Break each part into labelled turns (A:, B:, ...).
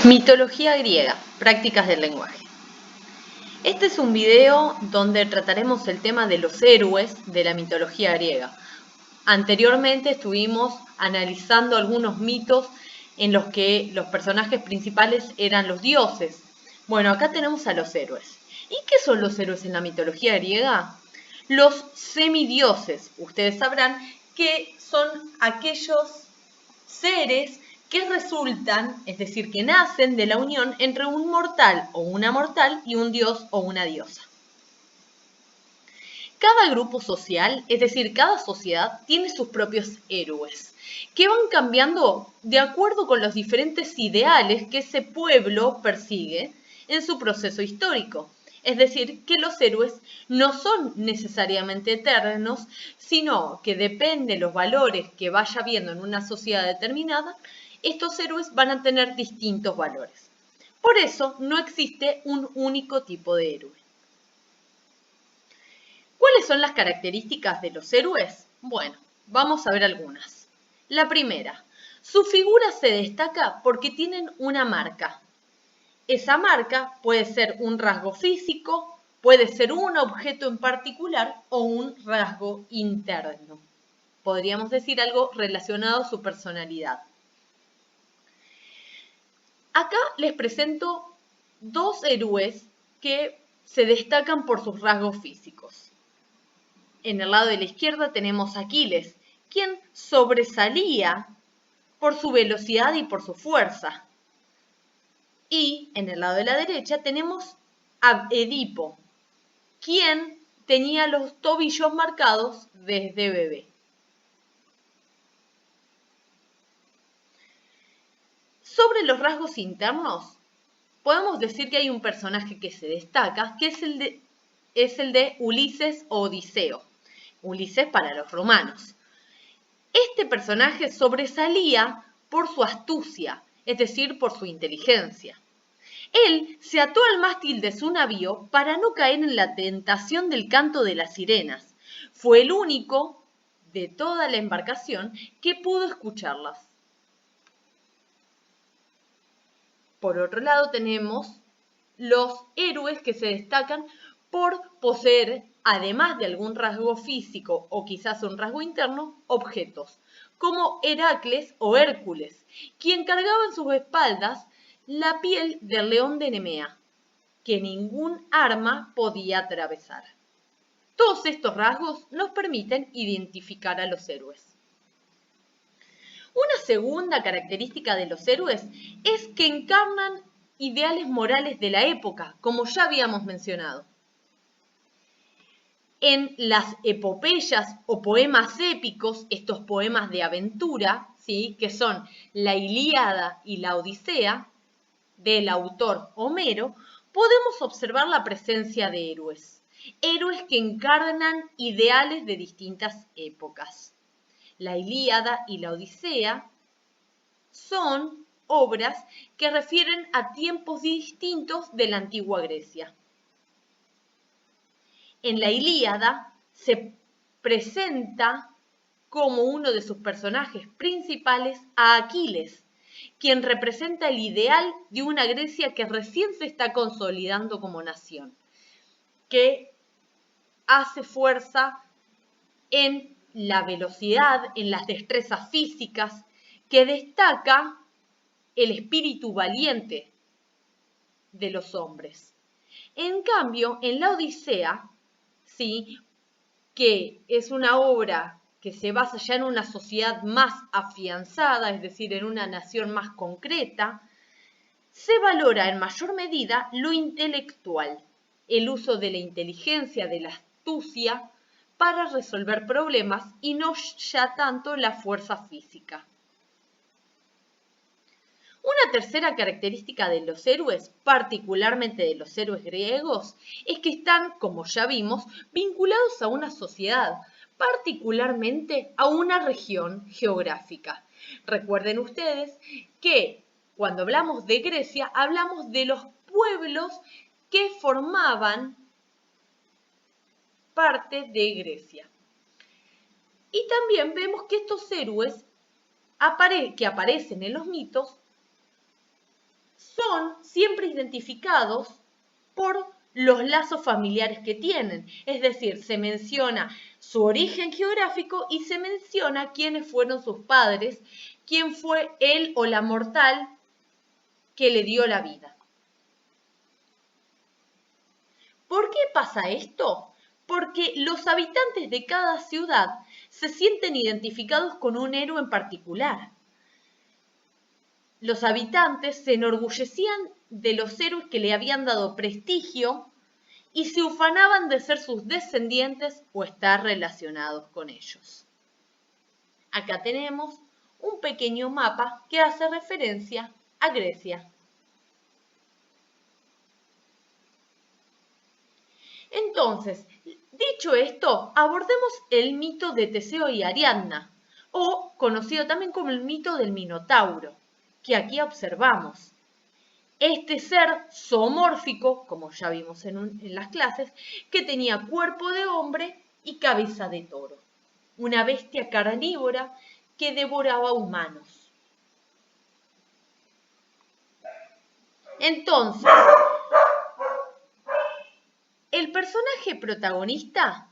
A: Mitología griega, prácticas del lenguaje. Este es un video donde trataremos el tema de los héroes de la mitología griega. Anteriormente estuvimos analizando algunos mitos en los que los personajes principales eran los dioses. Bueno, acá tenemos a los héroes. ¿Y qué son los héroes en la mitología griega? Los semidioses. Ustedes sabrán que son aquellos seres que resultan, es decir, que nacen de la unión entre un mortal o una mortal y un dios o una diosa. Cada grupo social, es decir, cada sociedad, tiene sus propios héroes, que van cambiando de acuerdo con los diferentes ideales que ese pueblo persigue en su proceso histórico. Es decir, que los héroes no son necesariamente eternos, sino que depende de los valores que vaya habiendo en una sociedad determinada, estos héroes van a tener distintos valores. Por eso no existe un único tipo de héroe. ¿Cuáles son las características de los héroes? Bueno, vamos a ver algunas. La primera, su figura se destaca porque tienen una marca. Esa marca puede ser un rasgo físico, puede ser un objeto en particular o un rasgo interno. Podríamos decir algo relacionado a su personalidad. Acá les presento dos héroes que se destacan por sus rasgos físicos. En el lado de la izquierda tenemos a Aquiles, quien sobresalía por su velocidad y por su fuerza. Y en el lado de la derecha tenemos a Edipo, quien tenía los tobillos marcados desde bebé. Sobre los rasgos internos, podemos decir que hay un personaje que se destaca, que es el de Ulises o Odiseo. Ulises para los romanos. Este personaje sobresalía por su astucia, es decir, por su inteligencia. Él se ató al mástil de su navío para no caer en la tentación del canto de las sirenas. Fue el único de toda la embarcación que pudo escucharlas. Por otro lado tenemos los héroes que se destacan por poseer, además de algún rasgo físico o quizás un rasgo interno, objetos, como Heracles o Hércules, quien cargaba en sus espaldas la piel del león de Nemea, que ningún arma podía atravesar. Todos estos rasgos nos permiten identificar a los héroes. Una segunda característica de los héroes es que encarnan ideales morales de la época, como ya habíamos mencionado. En las epopeyas o poemas épicos, estos poemas de aventura, ¿sí?, que son la Ilíada y la Odisea, del autor Homero, podemos observar la presencia de héroes. Héroes que encarnan ideales de distintas épocas. La Ilíada y la Odisea son obras que refieren a tiempos distintos de la antigua Grecia. En la Ilíada se presenta como uno de sus personajes principales a Aquiles, quien representa el ideal de una Grecia que recién se está consolidando como nación, que hace fuerza en la velocidad, en las destrezas físicas, que destaca el espíritu valiente de los hombres. En cambio, en la Odisea, ¿sí?, que es una obra que se basa ya en una sociedad más afianzada, es decir, en una nación más concreta, se valora en mayor medida lo intelectual, el uso de la inteligencia, de la astucia, para resolver problemas y no ya tanto la fuerza física. Una tercera característica de los héroes, particularmente de los héroes griegos, es que están, como ya vimos, vinculados a una sociedad, particularmente a una región geográfica. Recuerden ustedes que cuando hablamos de Grecia, hablamos de los pueblos que formaban parte de Grecia. Y también vemos que estos héroes que aparecen en los mitos son siempre identificados por los lazos familiares que tienen. Es decir, se menciona su origen geográfico y se menciona quiénes fueron sus padres, quién fue él o la mortal que le dio la vida. ¿Por qué pasa esto? Porque los habitantes de cada ciudad se sienten identificados con un héroe en particular. Los habitantes se enorgullecían de los héroes que le habían dado prestigio y se ufanaban de ser sus descendientes o estar relacionados con ellos. Acá tenemos un pequeño mapa que hace referencia a Grecia. Entonces, dicho esto, abordemos el mito de Teseo y Ariadna, o conocido también como el mito del Minotauro, que aquí observamos. Este ser zoomórfico, como ya vimos en las clases, que tenía cuerpo de hombre y cabeza de toro. Una bestia carnívora que devoraba humanos. Entonces, el personaje protagonista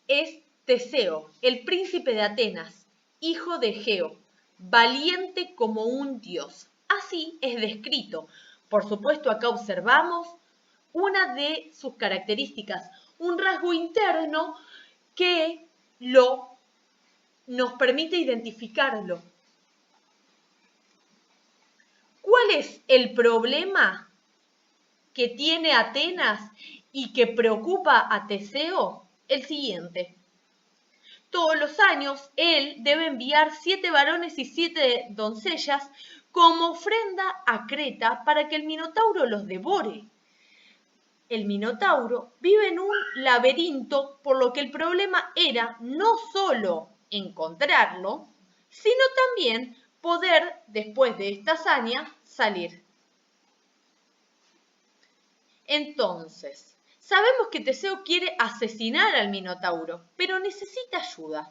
A: es Teseo, el príncipe de Atenas, hijo de Egeo, valiente como un dios. Así es descrito. Por supuesto, acá observamos una de sus características, un rasgo interno que nos permite identificarlo. ¿Cuál es el problema que tiene Atenas y que preocupa a Teseo? El siguiente. Todos los años él debe enviar 7 varones y 7 doncellas como ofrenda a Creta para que el Minotauro los devore. El Minotauro vive en un laberinto, por lo que el problema era no solo encontrarlo, sino también poder, después de esta hazaña, salir. Entonces, sabemos que Teseo quiere asesinar al Minotauro, pero necesita ayuda.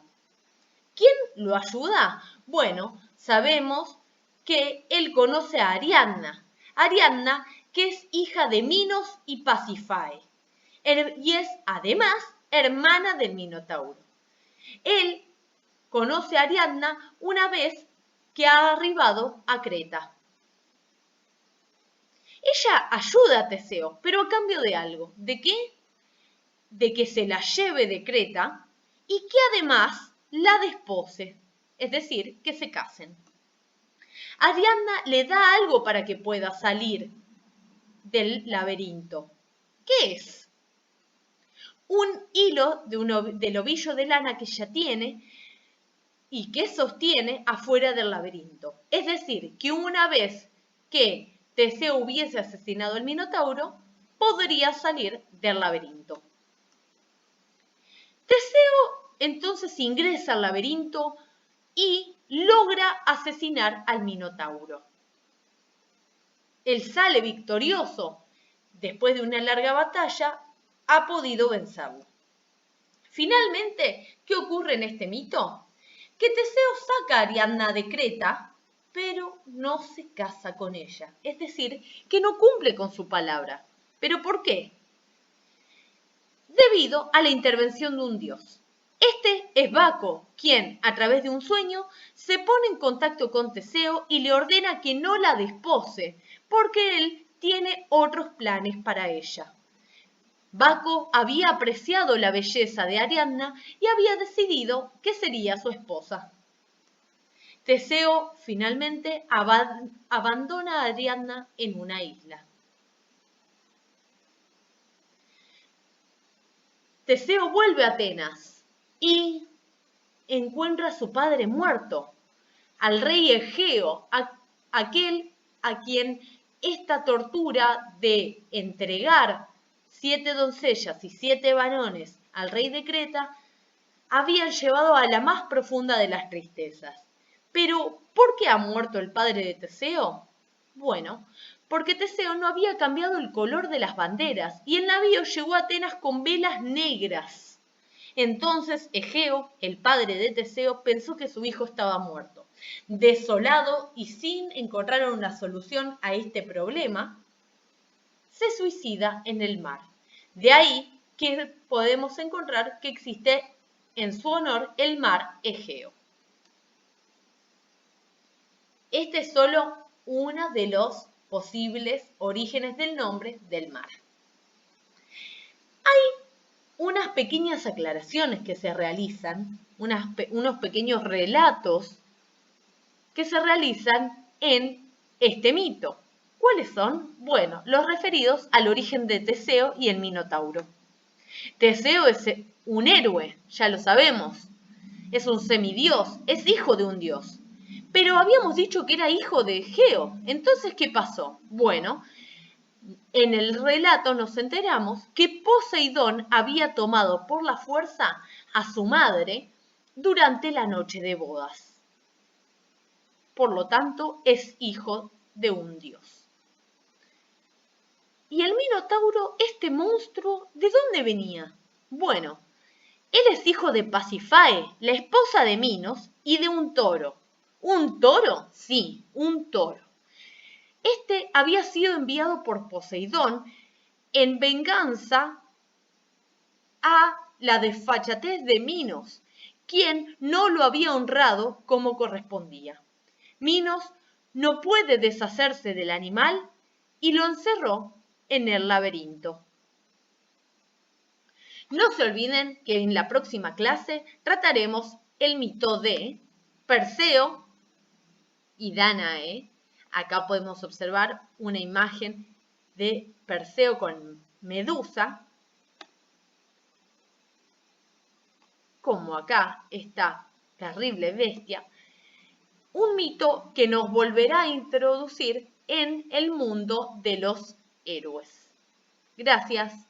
A: ¿Quién lo ayuda? Bueno, sabemos que él conoce a Ariadna. Ariadna, que es hija de Minos y Pasifae, y es además hermana del Minotauro. Él conoce a Ariadna una vez que ha arribado a Creta. Ella ayuda a Teseo, pero a cambio de algo. ¿De qué? De que se la lleve de Creta y que además la despose, es decir, que se casen. Ariadna le da algo para que pueda salir del laberinto. ¿Qué es? Un hilo del ovillo de lana que ella tiene y que sostiene afuera del laberinto. Es decir, que una vez que Teseo hubiese asesinado al Minotauro, podría salir del laberinto. Teseo entonces ingresa al laberinto y logra asesinar al Minotauro. Él sale victorioso. Después de una larga batalla, ha podido vencerlo. Finalmente, ¿qué ocurre en este mito? Que Teseo saca a Ariadna de Creta, pero no se casa con ella. Es decir, que no cumple con su palabra. ¿Pero por qué? Debido a la intervención de un dios. Este es Baco, quien, a través de un sueño, se pone en contacto con Teseo y le ordena que no la despose, porque él tiene otros planes para ella. Baco había apreciado la belleza de Ariadna y había decidido que sería su esposa. Teseo finalmente abandona a Ariadna en una isla. Teseo vuelve a Atenas y encuentra a su padre muerto, al rey Egeo, aquel a quien esta tortura de entregar 7 doncellas y 7 varones al rey de Creta habían llevado a la más profunda de las tristezas. Pero, ¿por qué ha muerto el padre de Teseo? Bueno, porque Teseo no había cambiado el color de las banderas y el navío llegó a Atenas con velas negras. Entonces Egeo, el padre de Teseo, pensó que su hijo estaba muerto. Desolado y sin encontrar una solución a este problema, se suicida en el mar. De ahí que podemos encontrar que existe en su honor el mar Egeo. Este es solo uno de los posibles orígenes del nombre del mar. Hay unas pequeñas aclaraciones que se realizan, unos pequeños relatos que se realizan en este mito. ¿Cuáles son? Bueno, los referidos al origen de Teseo y el Minotauro. Teseo es un héroe, ya lo sabemos. Es un semidios, es hijo de un dios. Pero habíamos dicho que era hijo de Egeo. Entonces, ¿qué pasó? Bueno, en el relato nos enteramos que Poseidón había tomado por la fuerza a su madre durante la noche de bodas. Por lo tanto, es hijo de un dios. ¿Y el Minotauro, este monstruo, de dónde venía? Bueno, él es hijo de Pasifae, la esposa de Minos, y de un toro. ¿Un toro? Sí, un toro. Este había sido enviado por Poseidón en venganza a la desfachatez de Minos, quien no lo había honrado como correspondía. Minos no puede deshacerse del animal y lo encerró en el laberinto. No se olviden que en la próxima clase trataremos el mito de Perseo y Danae. Acá podemos observar una imagen de Perseo con Medusa, como acá esta terrible bestia, un mito que nos volverá a introducir en el mundo de los héroes. Gracias.